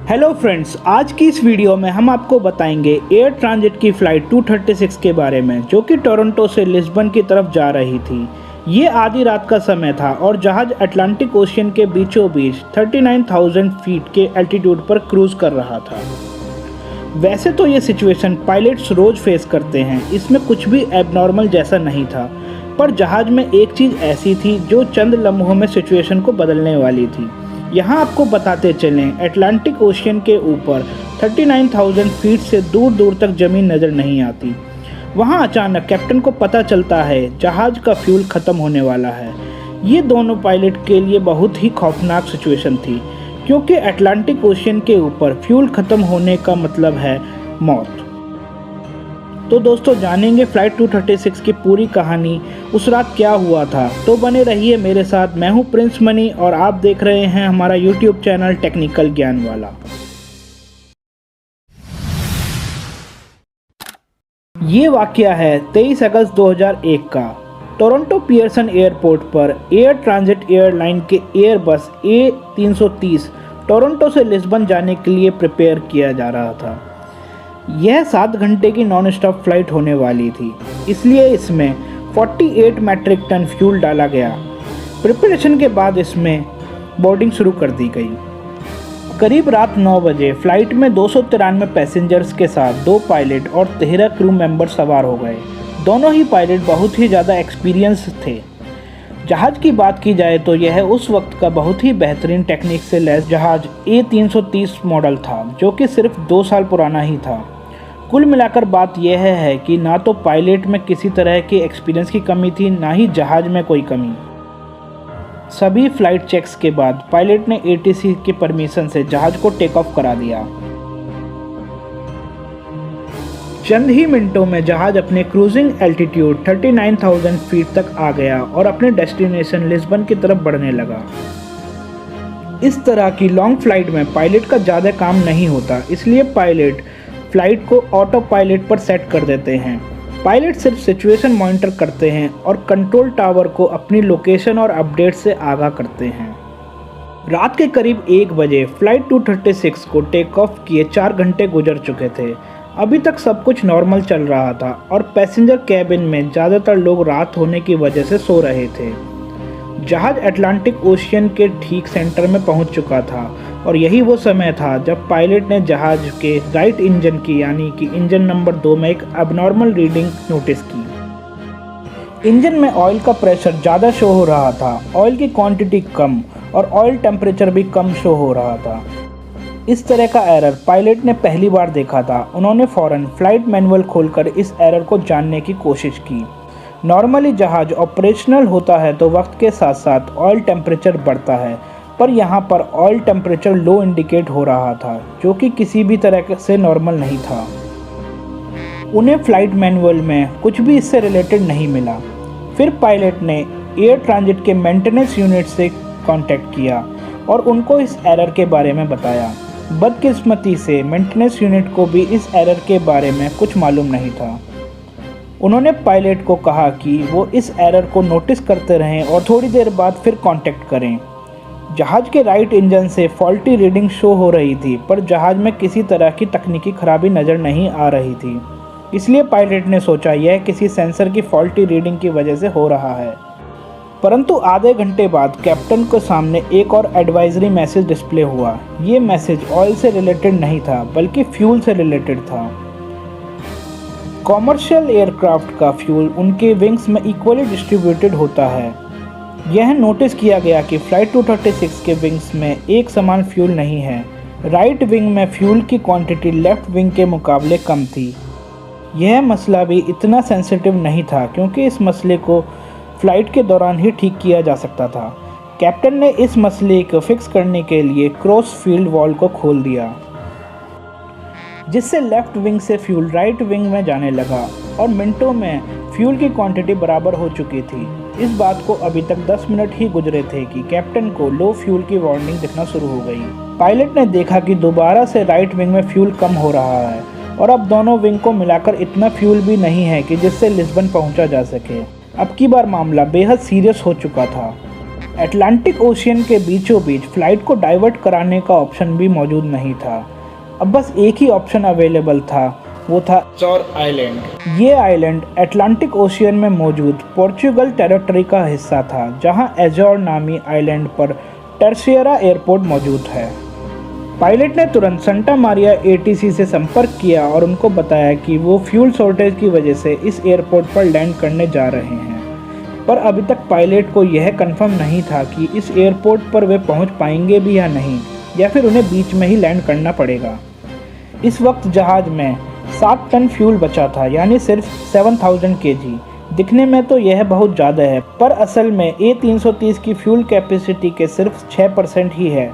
Hello friends, आज की इस वीडियो में हम आपको बताएंगे एयर ट्रांजिट की फ़्लाइट 236 के बारे में, जो कि टोरंटो से लिस्बन की तरफ जा रही थी। ये आधी रात का समय था और जहाज़ अटलांटिक ओशियन के बीचों बीच 39,000 फीट के एल्टीट्यूड पर क्रूज़ कर रहा था। वैसे तो ये सिचुएशन पायलट्स रोज़ फेस करते हैं, इसमें कुछ भी एबनॉर्मल जैसा नहीं था, पर जहाज़ में एक चीज़ ऐसी थी जो चंद लम्हों में सिचुएशन को बदलने वाली थी। यहाँ आपको बताते चलें, अटलांटिक ओशियन के ऊपर 39,000 फीट से दूर दूर तक ज़मीन नज़र नहीं आती। वहाँ अचानक कैप्टन को पता चलता है जहाज़ का फ्यूल ख़त्म होने वाला है। ये दोनों पायलट के लिए बहुत ही खौफनाक सिचुएशन थी, क्योंकि अटलांटिक ओशियन के ऊपर फ्यूल ख़त्म होने का मतलब है मौत। तो दोस्तों, जानेंगे फ़्लाइट 236 की पूरी कहानी, उस रात क्या हुआ था। तो बने रहिए मेरे साथ। मैं हूं प्रिंस मनी और आप देख रहे हैं हमारा यूट्यूब चैनल टेक्निकल ज्ञान वाला। ये वाकया है 23 अगस्त 2001 का। टोरंटो पियर्सन एयरपोर्ट पर एयर ट्रांजिट एयरलाइन के एयरबस A330 टोरंटो से लिस्बन जाने के लिए प्रिपेयर किया जा रहा था। यह 7 घंटे की नॉन स्टॉप फ्लाइट होने वाली थी, इसलिए इसमें 48 मैट्रिक टन फ्यूल डाला गया। प्रिपरेशन के बाद इसमें बोर्डिंग शुरू कर दी गई। करीब रात 9 बजे फ्लाइट में 293 पैसेंजर्स के साथ 2 पायलट और 13 क्रू मेंबर सवार हो गए। दोनों ही पायलट बहुत ही ज़्यादा एक्सपीरियंस थे। जहाज़ की बात की जाए तो यह उस वक्त का बहुत ही बेहतरीन टेक्निक से लैस जहाज़ A330 मॉडल था, जो कि सिर्फ 2 साल पुराना ही था। कुल मिलाकर बात यह है कि ना तो पायलट में किसी तरह के एक्सपीरियंस की कमी थी, ना ही जहाज़ में कोई कमी। सभी फ्लाइट चेक्स के बाद पायलट ने ATC की परमिशन से जहाज़ को टेक ऑफ करा दिया। चंद ही मिनटों में जहाज़ अपने क्रूजिंग एल्टीट्यूड 39,000 फीट तक आ गया और अपने डेस्टिनेशन लिस्बन की तरफ बढ़ने लगा। इस तरह की लॉन्ग फ्लाइट में पायलट का ज़्यादा काम नहीं होता, इसलिए पायलट फ्लाइट को ऑटो पायलट पर सेट कर देते हैं। पायलट सिर्फ सिचुएशन मॉनिटर करते हैं और कंट्रोल टावर को अपनी लोकेशन और अपडेट से आगाह करते हैं। रात के करीब 1 बजे फ्लाइट 236 को टेक ऑफ किए 4 घंटे गुजर चुके थे। अभी तक सब कुछ नॉर्मल चल रहा था और पैसेंजर कैबिन में ज़्यादातर लोग रात होने की वजह से सो रहे थे। जहाज़ अटलांटिक ओशियन के ठीक सेंटर में पहुंच चुका था और यही वो समय था जब पायलट ने जहाज़ के राइट इंजन की, यानी कि इंजन नंबर 2 में एक अबनॉर्मल रीडिंग नोटिस की। इंजन में ऑयल का प्रेशर ज़्यादा शो हो रहा था, ऑयल की क्वांटिटी कम और ऑयल टेम्परेचर भी कम शो हो रहा था। इस तरह का एरर पायलट ने पहली बार देखा था। उन्होंने फ़ौरन फ्लाइट मैनुअल खोलकर इस एरर को जानने की कोशिश की। नॉर्मली जहाज़ ऑपरेशनल होता है तो वक्त के साथ साथ ऑयल टेम्परेचर बढ़ता है, पर यहाँ पर ऑयल टेम्परेचर लो इंडिकेट हो रहा था, जो कि किसी भी तरह से नॉर्मल नहीं था। उन्हें फ्लाइट मैनुअल में कुछ भी इससे रिलेटेड नहीं मिला। फिर पायलट ने एयर ट्रांजिट के मेंटेनेंस यूनिट से कांटेक्ट किया और उनको इस एरर के बारे में बताया। बदकिस्मती से मेंटेनेंस यूनिट को भी इस एरर के बारे में कुछ मालूम नहीं था। उन्होंने पायलट को कहा कि वो इस एरर को नोटिस करते रहें और थोड़ी देर बाद फिर कांटेक्ट करें। जहाज़ के राइट इंजन से फॉल्टी रीडिंग शो हो रही थी, पर जहाज़ में किसी तरह की तकनीकी खराबी नज़र नहीं आ रही थी, इसलिए पायलट ने सोचा यह किसी सेंसर की फॉल्टी रीडिंग की वजह से हो रहा है। परंतु आधे घंटे बाद कैप्टन के सामने एक और एडवाइजरी मैसेज डिस्प्ले हुआ। ये मैसेज ऑयल से रिलेटेड नहीं था, बल्कि फ्यूल से रिलेटेड था। कॉमर्शियल एयरक्राफ्ट का फ्यूल उनके विंग्स में इक्वली डिस्ट्रीब्यूटेड होता है। यह नोटिस किया गया कि फ्लाइट 236 के विंग्स में एक समान फ्यूल नहीं है। राइट विंग में फ्यूल की क्वांटिटी लेफ्ट विंग के मुकाबले कम थी। यह मसला भी इतना सेंसिटिव नहीं था, क्योंकि इस मसले को फ्लाइट के दौरान ही ठीक किया जा सकता था। कैप्टन ने इस मसले को फिक्स करने के लिए क्रॉस फील्ड वॉल को खोल दिया, जिससे लेफ्ट विंग से फ्यूल राइट विंग में जाने लगा और मिनटों में फ्यूल की क्वांटिटी बराबर हो चुकी थी। इस बात को अभी तक 10 मिनट ही गुजरे थे कि कैप्टन को लो फ्यूल की वार्निंग दिखना शुरू हो गई। पायलट ने देखा कि दोबारा से राइट विंग में फ्यूल कम हो रहा है और अब दोनों विंग को मिलाकर इतना फ्यूल भी नहीं है कि जिससे लिस्बन पहुंचा जा सके। अब की बार मामला बेहद सीरियस हो चुका था। अटलांटिक ओशियन के बीचों बीच फ्लाइट को डाइवर्ट कराने का ऑप्शन भी मौजूद नहीं था। अब बस एक ही ऑप्शन अवेलेबल था, वो था एजोर आइलैंड। ये आइलैंड अटलांटिक ओशियन में मौजूद पोर्चुगल टेरिटरी का हिस्सा था, जहां एजोर नामी आइलैंड पर टर्सियरा एयरपोर्ट मौजूद है। पायलट ने तुरंत सेंटा मारिया एटीसी से संपर्क किया और उनको बताया कि वो फ्यूल शॉर्टेज की वजह से इस एयरपोर्ट पर लैंड करने जा रहे हैं, पर अभी तक पायलट को यह कंफर्म नहीं था कि इस एयरपोर्ट पर वे पहुंच पाएंगे भी या नहीं, या फिर उन्हें बीच में ही लैंड करना पड़ेगा। इस वक्त जहाज में 7 टन फ्यूल बचा था, यानी सिर्फ 7000 kg। दिखने में तो यह बहुत ज़्यादा है, पर असल में A330 की फ्यूल कैपेसिटी के सिर्फ 6% ही है,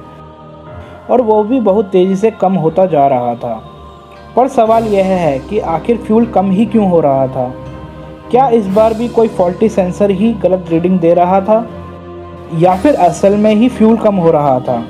और वो भी बहुत तेज़ी से कम होता जा रहा था। पर सवाल यह है कि आखिर फ्यूल कम ही क्यों हो रहा था? क्या इस बार भी कोई फॉल्टी सेंसर ही गलत रीडिंग दे रहा था, या फिर असल में ही फ्यूल कम हो रहा था?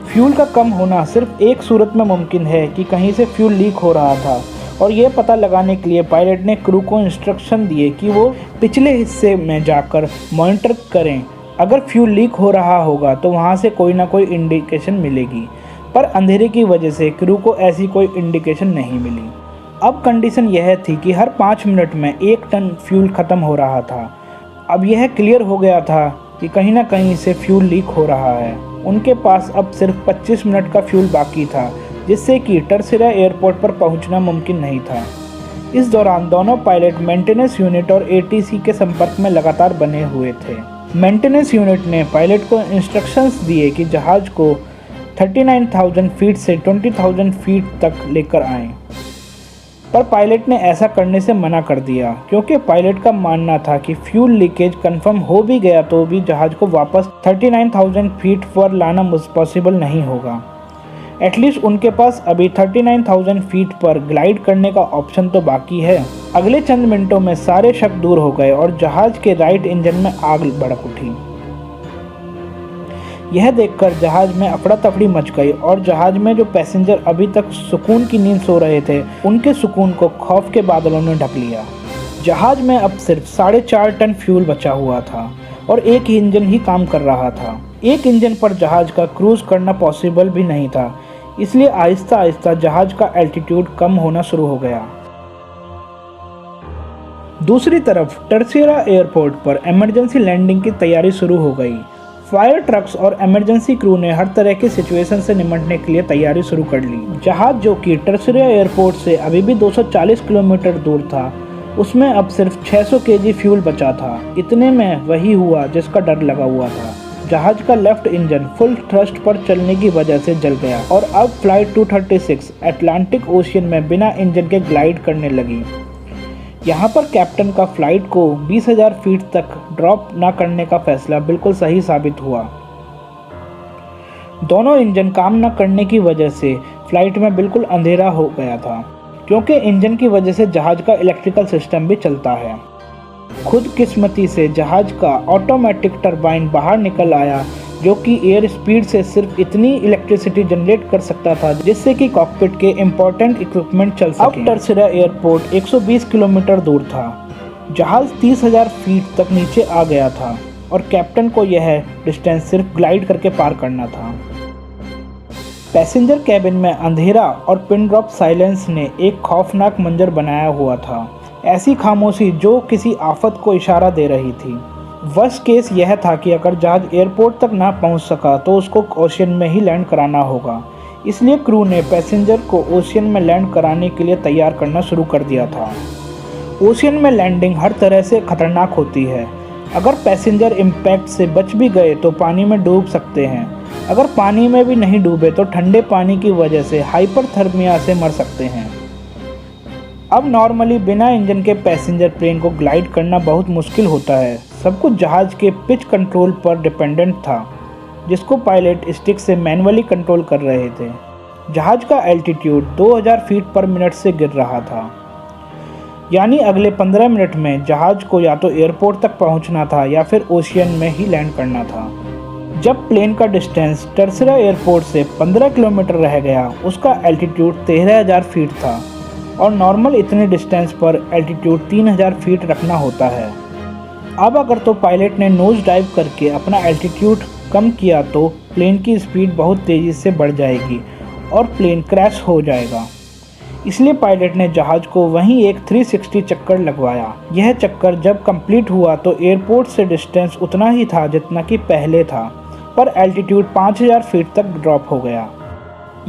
फ्यूल का कम होना सिर्फ एक सूरत में मुमकिन है कि कहीं से फ्यूल लीक हो रहा था, और यह पता लगाने के लिए पायलट ने क्रू को इंस्ट्रक्शन दिए कि वो पिछले हिस्से में जाकर मॉनिटर करें। अगर फ्यूल लीक हो रहा होगा तो वहाँ से कोई ना कोई इंडिकेशन मिलेगी, पर अंधेरे की वजह से क्रू को ऐसी कोई इंडिकेशन नहीं मिली। अब कंडीशन यह थी कि हर 5 मिनट में 1 टन फ्यूल ख़त्म हो रहा था। अब यह क्लियर हो गया था कि कहीं ना कहीं से फ्यूल लीक हो रहा है। उनके पास अब सिर्फ 25 मिनट का फ्यूल बाकी था, जिससे कि टर्सियरा एयरपोर्ट पर पहुंचना मुमकिन नहीं था। इस दौरान दोनों पायलट मेंटेनेंस यूनिट और एटीसी के संपर्क में लगातार बने हुए थे। मेंटेनेंस यूनिट ने पायलट को इंस्ट्रक्शंस दिए कि जहाज को 39,000 फीट से 20,000 फीट तक लेकर आएं, पर पायलट ने ऐसा करने से मना कर दिया, क्योंकि पायलट का मानना था कि फ्यूल लीकेज कंफर्म हो भी गया तो भी जहाज को वापस 39,000 फीट पर लाना पॉसिबल नहीं होगा। एटलीस्ट उनके पास अभी 39,000 फीट पर ग्लाइड करने का ऑप्शन तो बाकी है। अगले चंद मिनटों में सारे शक दूर हो गए और जहाज के राइट इंजन में आग भड़क उठी। यह देखकर जहाज में अफड़ा तफड़ी मच गई और जहाज में जो पैसेंजर अभी तक सुकून की नींद सो रहे थे, उनके सुकून को खौफ के बादलों ने ढक लिया। जहाज में अब सिर्फ 4.5 टन फ्यूल बचा हुआ था और एक ही इंजन ही काम कर रहा था। एक इंजन पर जहाज का क्रूज करना पॉसिबल भी नहीं था, इसलिए आहिस्ता आहिस्ता जहाज का एल्टीट्यूड कम होना शुरू हो गया। दूसरी तरफ टर्सियरा एयरपोर्ट पर इमरजेंसी लैंडिंग की तैयारी शुरू हो गई। फायर ट्रक्स और इमरजेंसी क्रू ने हर तरह की सिचुएशन से निपटने के लिए तैयारी शुरू कर ली। जहाज जो कि टर्सियरा एयरपोर्ट से अभी भी 240 किलोमीटर दूर था, उसमें अब सिर्फ 600 kg फ्यूल बचा था। इतने में वही हुआ जिसका डर लगा हुआ था। जहाज का लेफ्ट इंजन फुल थ्रस्ट पर चलने की वजह से जल गया और अब फ्लाइट 236 अटलांटिक ओशियन में बिना इंजन के ग्लाइड करने लगी। यहाँ पर कैप्टन का फ्लाइट को 20,000 फीट तक ड्रॉप न करने का फैसला बिल्कुल सही साबित हुआ। दोनों इंजन काम न करने की वजह से फ्लाइट में बिल्कुल अंधेरा हो गया था, क्योंकि इंजन की वजह से जहाज का इलेक्ट्रिकल सिस्टम भी चलता है। खुद किस्मती से जहाज का ऑटोमेटिक टरबाइन बाहर निकल आया, जो कि एयर स्पीड से सिर्फ इतनी इलेक्ट्रिसिटी जनरेट कर सकता था जिससे कि कॉकपिट के इम्पोर्टेंट इक्विपमेंट चल सके। अब टर्सियरा एयरपोर्ट 120 किलोमीटर दूर था। जहाज 30,000 फीट तक नीचे आ गया था और कैप्टन को यह डिस्टेंस सिर्फ ग्लाइड करके पार करना था। पैसेंजर केबिन में अंधेरा और पिन ड्रॉप साइलेंस ने एक खौफनाक मंजर बनाया हुआ था। ऐसी खामोशी जो किसी आफत को इशारा दे रही थी। वर्स्ट केस यह था कि अगर जहाज एयरपोर्ट तक ना पहुंच सका तो उसको ओशियन में ही लैंड कराना होगा। इसलिए क्रू ने पैसेंजर को ओशियन में लैंड कराने के लिए तैयार करना शुरू कर दिया था। ओशियन में लैंडिंग हर तरह से खतरनाक होती है। अगर पैसेंजर इम्पैक्ट से बच भी गए तो पानी में डूब सकते हैं। अगर पानी में भी नहीं डूबे तो ठंडे पानी की वजह से हाइपरथर्मिया से मर सकते हैं। अब नॉर्मली बिना इंजन के पैसेंजर प्लेन को ग्लाइड करना बहुत मुश्किल होता है। सब कुछ जहाज के पिच कंट्रोल पर डिपेंडेंट था, जिसको पायलट स्टिक से मैन्युअली कंट्रोल कर रहे थे। जहाज का एल्टीट्यूड 2000 फीट पर मिनट से गिर रहा था, यानी अगले 15 मिनट में जहाज को या तो एयरपोर्ट तक पहुंचना था या फिर ओशियन में ही लैंड करना था। जब प्लेन का डिस्टेंस टर्सियरा एयरपोर्ट से 15 किलोमीटर रह गया, उसका एल्टीट्यूड 13,000 फीट था और नॉर्मल इतने डिस्टेंस पर एल्टीट्यूड 3,000 फीट रखना होता है। अब अगर तो पायलट ने नोज डाइव करके अपना एल्टीट्यूड कम किया तो प्लेन की स्पीड बहुत तेज़ी से बढ़ जाएगी और प्लेन क्रैश हो जाएगा। इसलिए पायलट ने जहाज़ को वहीं एक 360 चक्कर लगवाया। यह चक्कर जब कंप्लीट हुआ तो एयरपोर्ट से डिस्टेंस उतना ही था जितना कि पहले था, पर एल्टीट्यूड 5000 फीट तक ड्रॉप हो गया।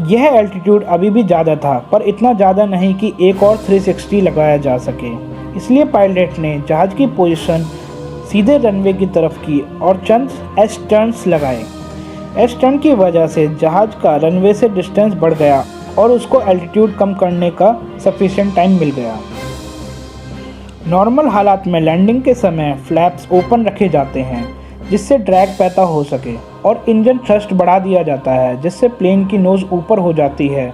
यह एल्टीट्यूड अभी भी ज़्यादा था, पर इतना ज़्यादा नहीं कि एक और 360 लगाया जा सके। इसलिए पायलट ने जहाज़ की पोजीशन सीधे रनवे की तरफ की और चंद एस टर्न्स लगाए। एस टर्न की वजह से जहाज़ का रनवे से डिस्टेंस बढ़ गया और उसको एल्टीट्यूड कम करने का सफिशिएंट टाइम मिल गया। नॉर्मल हालात में लैंडिंग के समय फ्लैप्स ओपन रखे जाते हैं जिससे ड्रैग पैदा हो सके और इंजन थ्रस्ट बढ़ा दिया जाता है जिससे प्लेन की नोज़ ऊपर हो जाती है,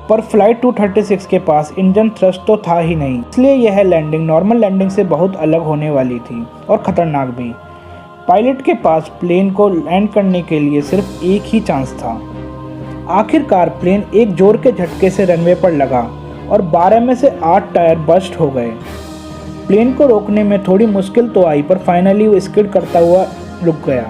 पर फ्लाइट 236 के पास इंजन थ्रस्ट तो था ही नहीं, इसलिए यह लैंडिंग नॉर्मल लैंडिंग से बहुत अलग होने वाली थी और ख़तरनाक भी। पायलट के पास प्लेन को लैंड करने के लिए सिर्फ एक ही चांस था। आखिरकार प्लेन एक जोर के झटके से रनवे पर लगा और 12 में से 8 टायर बस्ट हो गए। प्लेन को रोकने में थोड़ी मुश्किल तो आई, पर फाइनली वो स्किड करता हुआ रुक गया।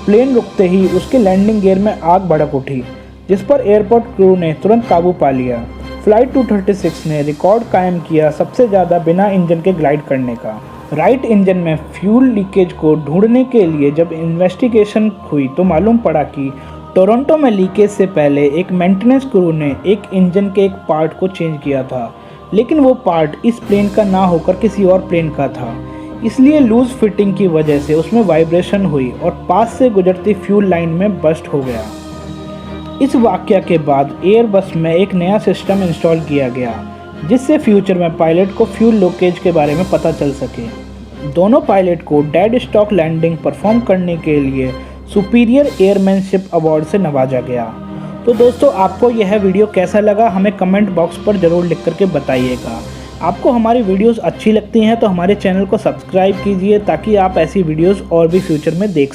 प्लेन रुकते ही उसके लैंडिंग गियर में आग भड़क उठी, जिस पर एयरपोर्ट क्रू ने तुरंत काबू पा लिया। फ्लाइट 236 ने रिकॉर्ड कायम किया सबसे ज़्यादा बिना इंजन के ग्लाइड करने का। राइट इंजन में फ्यूल लीकेज को ढूंढने के लिए जब इन्वेस्टिगेशन हुई तो मालूम पड़ा कि टोरंटो में लीकेज से पहले एक मेंटेनेंस क्रू ने एक इंजन के एक पार्ट को चेंज किया था, लेकिन वो पार्ट इस प्लेन का ना होकर किसी और प्लेन का था। इसलिए लूज फिटिंग की वजह से उसमें वाइब्रेशन हुई और पास से गुजरती फ्यूल लाइन में बस्ट हो गया। इस वाकया के बाद एयरबस में एक नया सिस्टम इंस्टॉल किया गया जिससे फ्यूचर में पायलट को फ्यूल लीकेज के बारे में पता चल सके। दोनों पायलट को डेड स्टॉक लैंडिंग परफॉर्म करने के लिए सुपीरियर एयरमैनशिप अवार्ड से नवाजा गया। तो दोस्तों, आपको यह वीडियो कैसा लगा हमें कमेंट बॉक्स पर ज़रूर लिख करके बताइएगा। आपको हमारी वीडियोस अच्छी लगती हैं तो हमारे चैनल को सब्सक्राइब कीजिए ताकि आप ऐसी वीडियोस और भी फ्यूचर में देख सकें।